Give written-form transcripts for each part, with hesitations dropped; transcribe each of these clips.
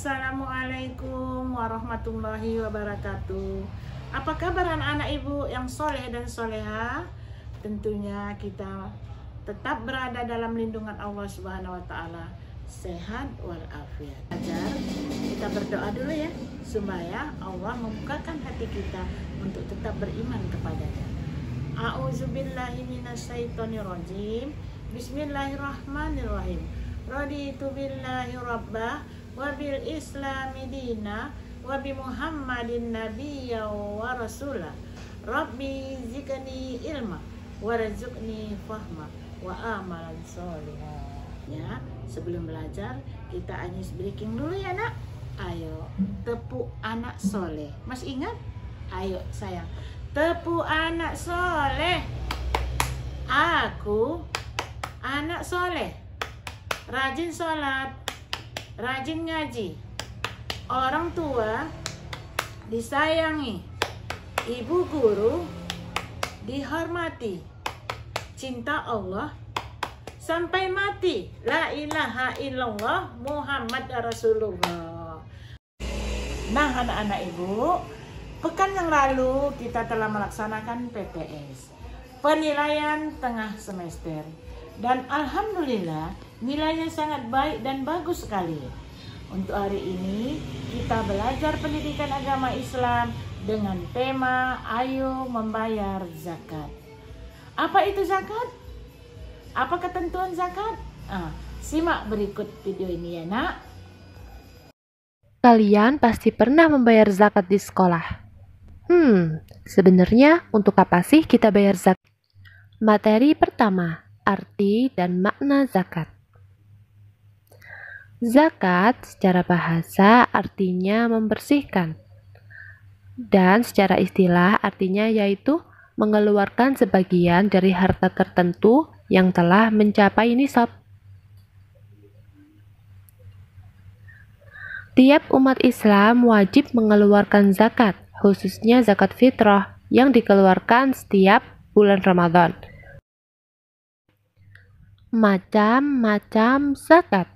Assalamualaikum warahmatullahi wabarakatuh. Apa kabar anak-anak ibu yang soleh dan soleha? Tentunya kita tetap berada dalam lindungan Allah Subhanahu wa Ta'ala, sehat walafiat. Ajar kita berdoa dulu ya, supaya Allah membukakan hati kita untuk tetap beriman kepadanya. A'udzubillahi minasyaitonirrajim. Bismillahirrahmanirrahim. Raditu billahi rabbah wa bil islami dina wa bi muhammadin nabiyya wa rasulah. Rabbi zidni ilma warzuqni fahma wa amalan sholihah. Ya, sebelum belajar kita anyis breaking dulu ya nak. Ayo, tepuk anak soleh. Mas ingat? Ayo sayang, tepuk anak soleh. Aku anak soleh, rajin sholat, rajin ngaji, orang tua disayangi, ibu guru dihormati, cinta Allah sampai mati, la ilaha illallah Muhammad Rasulullah. Nah anak-anak ibu, pekan yang lalu kita telah melaksanakan PTS, penilaian tengah semester. Dan alhamdulillah nilainya sangat baik dan bagus sekali. Untuk hari ini kita belajar pendidikan agama Islam dengan tema ayo membayar zakat. Apa itu zakat? Apa ketentuan zakat? Simak berikut video ini ya nak. Kalian pasti pernah membayar zakat di sekolah. Sebenarnya untuk apa sih kita bayar zakat? Materi pertama, arti dan makna zakat. Zakat secara bahasa artinya membersihkan, dan secara istilah artinya yaitu mengeluarkan sebagian dari harta tertentu yang telah mencapai nisab. Tiap umat Islam wajib mengeluarkan zakat, khususnya zakat fitrah yang dikeluarkan setiap bulan Ramadan. Macam-macam zakat.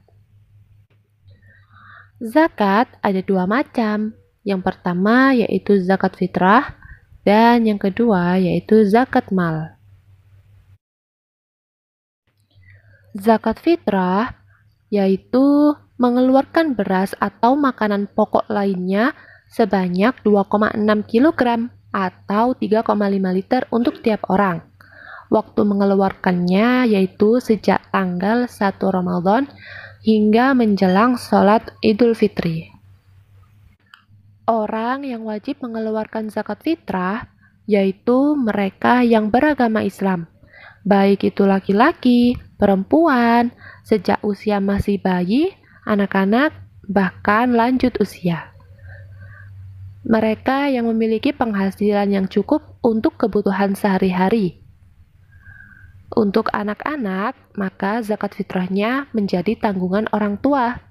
Zakat ada dua macam. Yang pertama yaitu zakat fitrah dan yang kedua yaitu zakat mal. Zakat fitrah yaitu mengeluarkan beras atau makanan pokok lainnya sebanyak 2,6 kg atau 3,5 liter untuk tiap orang. Waktu mengeluarkannya yaitu sejak tanggal 1 Ramadan hingga menjelang sholat Idul Fitri. Orang yang wajib mengeluarkan zakat fitrah yaitu mereka yang beragama Islam, baik itu laki-laki, perempuan, sejak usia masih bayi, anak-anak, bahkan lanjut usia. Mereka yang memiliki penghasilan yang cukup untuk kebutuhan sehari-hari. Untuk anak-anak, maka zakat fitrahnya menjadi tanggungan orang tua.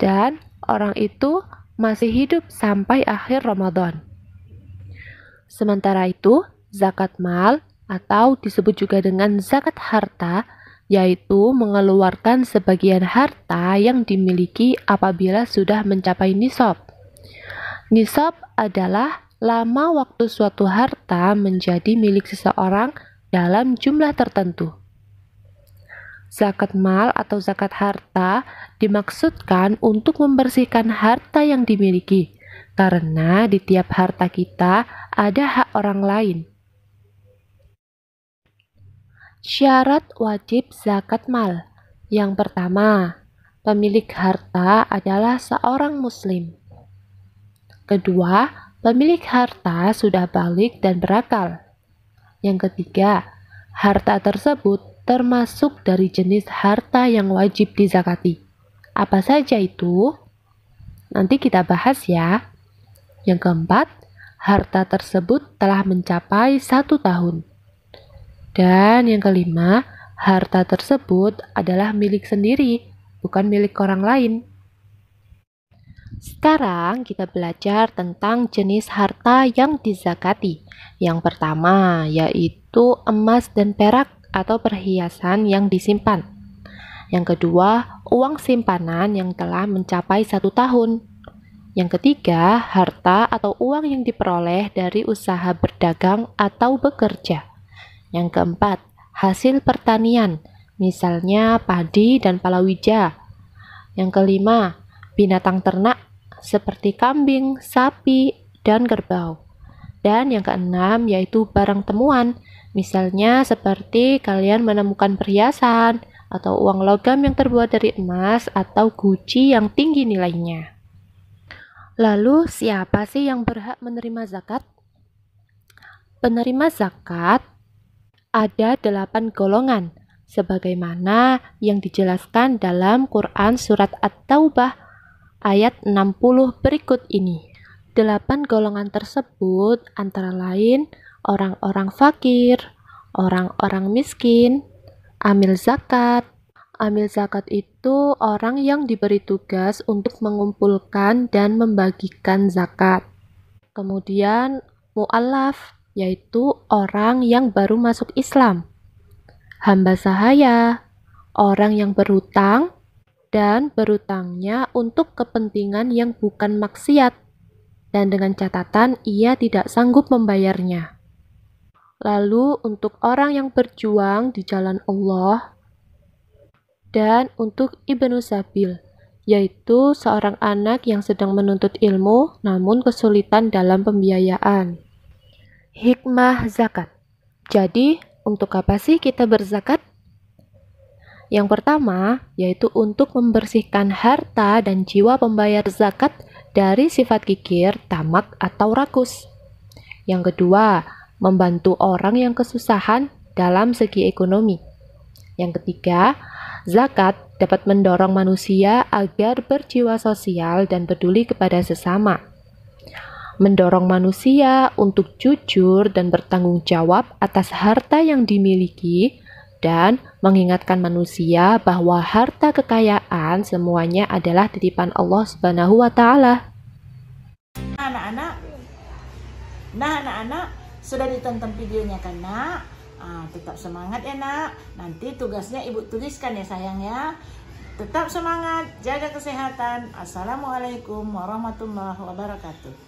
Dan orang itu masih hidup sampai akhir Ramadan. Sementara itu, zakat mal atau disebut juga dengan zakat harta, yaitu mengeluarkan sebagian harta yang dimiliki apabila sudah mencapai nisab. Nisab adalah lama waktu suatu harta menjadi milik seseorang dalam jumlah tertentu. Zakat mal atau zakat harta dimaksudkan untuk membersihkan harta yang dimiliki, karena di tiap harta kita ada hak orang lain. Syarat wajib zakat mal. Yang pertama, pemilik harta adalah seorang muslim. Kedua, pemilik harta sudah baligh dan berakal. Yang ketiga, harta tersebut termasuk dari jenis harta yang wajib dizakati. Apa saja itu? Nanti kita bahas ya. Yang keempat, harta tersebut telah mencapai 1 tahun. Dan yang kelima, harta tersebut adalah milik sendiri, bukan milik orang lain. Sekarang kita belajar tentang jenis harta yang dizakati. Yang pertama yaitu emas dan perak atau perhiasan yang disimpan. Yang kedua, uang simpanan yang telah mencapai 1 tahun. Yang ketiga, harta atau uang yang diperoleh dari usaha berdagang atau bekerja. Yang keempat, hasil pertanian, misalnya padi dan palawija. Yang kelima, binatang ternak seperti kambing, sapi, dan kerbau. Dan yang keenam yaitu barang temuan, misalnya seperti kalian menemukan perhiasan atau uang logam yang terbuat dari emas atau guci yang tinggi nilainya. Lalu siapa sih yang berhak menerima zakat? Penerima zakat ada 8 golongan, sebagaimana yang dijelaskan dalam Quran Surat At-Taubah ayat 60 berikut ini. 8 golongan tersebut antara lain orang-orang fakir, orang-orang miskin, amil zakat. Amil zakat itu orang yang diberi tugas untuk mengumpulkan dan membagikan zakat. Kemudian mu'allaf, yaitu orang yang baru masuk Islam. Hamba sahaya, orang yang berhutang dan berhutangnya untuk kepentingan yang bukan maksiat dan dengan catatan ia tidak sanggup membayarnya. Lalu untuk orang yang berjuang di jalan Allah dan untuk ibnu sabil, yaitu seorang anak yang sedang menuntut ilmu namun kesulitan dalam pembiayaan. Hikmah zakat. Jadi, untuk apa sih kita berzakat? Yang pertama, yaitu untuk membersihkan harta dan jiwa pembayar zakat dari sifat kikir, tamak, atau rakus. Yang kedua, membantu orang yang kesusahan dalam segi ekonomi. Yang ketiga, zakat dapat mendorong manusia agar berjiwa sosial dan peduli kepada sesama. Mendorong manusia untuk jujur dan bertanggung jawab atas harta yang dimiliki dan mengingatkan manusia bahwa harta kekayaan semuanya adalah titipan Allah Subhanahu wa Ta'ala. Anak-anak, sudah ditonton videonya kan, Nak? Tetap semangat ya, Nak. Nanti tugasnya Ibu tuliskan ya, sayang ya. Tetap semangat, jaga kesehatan. Assalamualaikum warahmatullahi wabarakatuh.